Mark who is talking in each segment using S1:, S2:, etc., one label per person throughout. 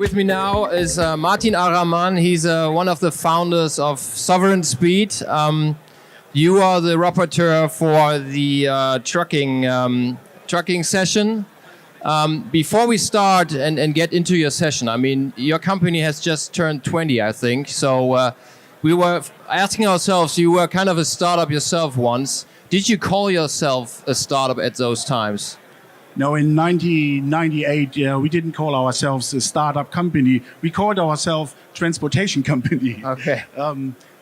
S1: with me now is Martin Araman. He's one of the founders of Sovereign Speed. You are the rapporteur for the trucking session. Before we start and get into your session, I mean, your company has just turned 20, I think. So we were asking ourselves, you were kind of a startup yourself once. Did you call yourself a startup at those times?
S2: No, in 1998, we didn't call ourselves a startup company. We called ourselves transportation company.
S1: Okay.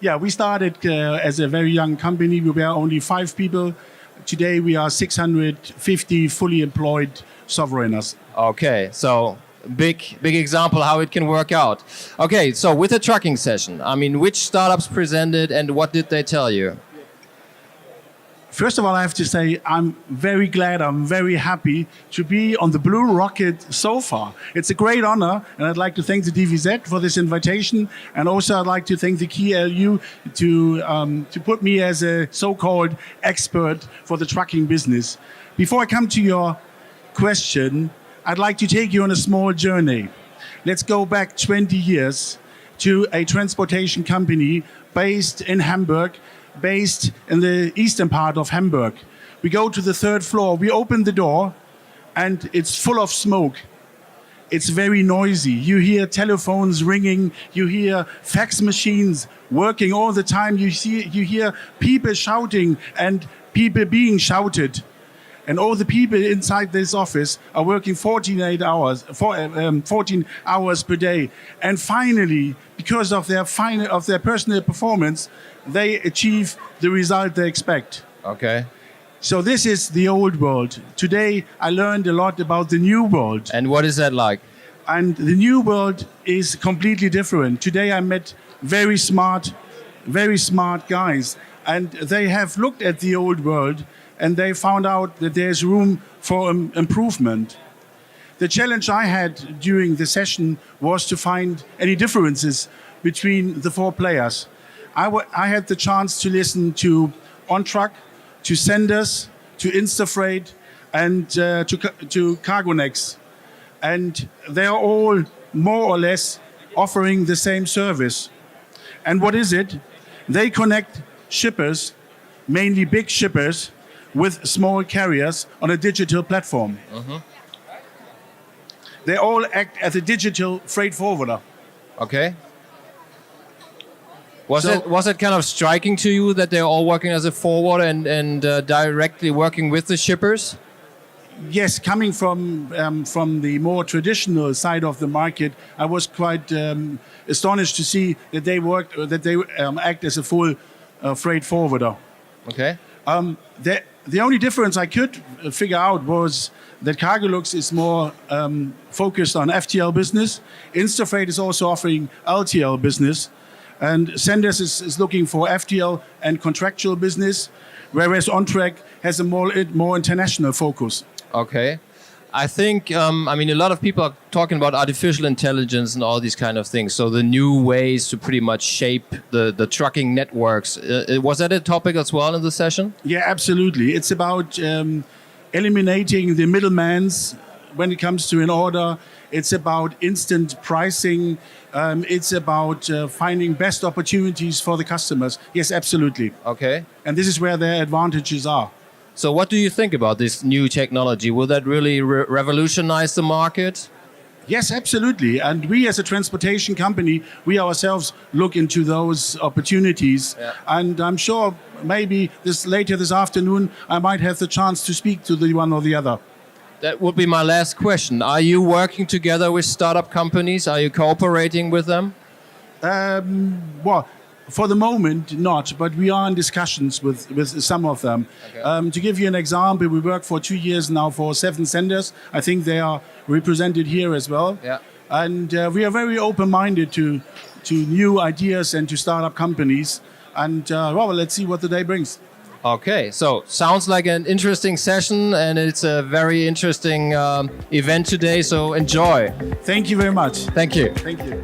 S2: We started as a very young company. We were only 5 people. Today we are 650 fully employed sovereigners.
S1: Okay, so big example how it can work out. Okay, so with the trucking session, I mean, which startups presented and what did they tell you?
S2: First of all, I have to say I'm very glad, I'm very happy to be on the Blue Rocket so far. It's a great honor, and I'd like to thank the DVZ for this invitation, and also I'd like to thank the KLU to put me as a so-called expert for the trucking business. Before I come to your question, I'd like to take you on a small journey. Let's go back 20 years to a transportation company based in Hamburg, based in the eastern part of Hamburg. We go to the 3rd floor, we open the door, and it's full of smoke. It's very noisy. You hear telephones ringing, you hear fax machines working all the time, you hear people shouting and people being shouted. And all the people inside this office are working 14 hours per day. And finally, because of their personal performance, they achieve the result they expect.
S1: Okay.
S2: So this is the old world. Today, I learned a lot about the new world.
S1: And what is that like?
S2: And the new world is completely different. Today, I met very smart guys. And they have looked at the old world and they found out that there's room for improvement. The challenge I had during the session was to find any differences between the 4 players. I had the chance to listen to OnTruck, to Senders, to Instafreight, and to Cargonex. And they are all more or less offering the same service. And what is it? They connect shippers, mainly big shippers, with small carriers on a digital platform. Mm-hmm. They all act as a digital freight forwarder.
S1: Okay. Was it kind of striking to you that they're all working as a forwarder and directly working with the shippers?
S2: Yes, coming from the more traditional side of the market, I was quite astonished to see that they act as a full freight forwarder.
S1: Okay.
S2: The only difference I could figure out was that Cargolux is more focused on FTL business. Instafreight is also offering LTL business. And Senders is looking for FTL and contractual business, whereas OnTrack has a more international focus.
S1: Okay. I think, a lot of people are talking about artificial intelligence and all these kind of things. So the new ways to pretty much shape the trucking networks. Was that a topic as well in the session?
S2: Yeah, absolutely. It's about eliminating the middlemans when it comes to an order. It's about instant pricing. It's about finding best opportunities for the customers. Yes, absolutely.
S1: Okay.
S2: And this is where their advantages are.
S1: So what do you think about this new technology? Will that really revolutionize the market?
S2: Yes, absolutely. And we as a transportation company, we ourselves look into those opportunities. Yeah. And I'm sure maybe later this afternoon, I might have the chance to speak to the one or the other.
S1: That would be my last question. Are you working together with startup companies? Are you cooperating with them?
S2: For the moment, not, but we are in discussions with some of them. Okay. To give you an example, we work for 2 years now for 7 senders. I think they are represented here as well.
S1: Yeah.
S2: And we are very open-minded to new ideas and to startup companies. And let's see what the day brings.
S1: Okay, so sounds like an interesting session, and it's a very interesting event today, so enjoy.
S2: Thank you very much.
S1: Thank you.
S2: Thank you.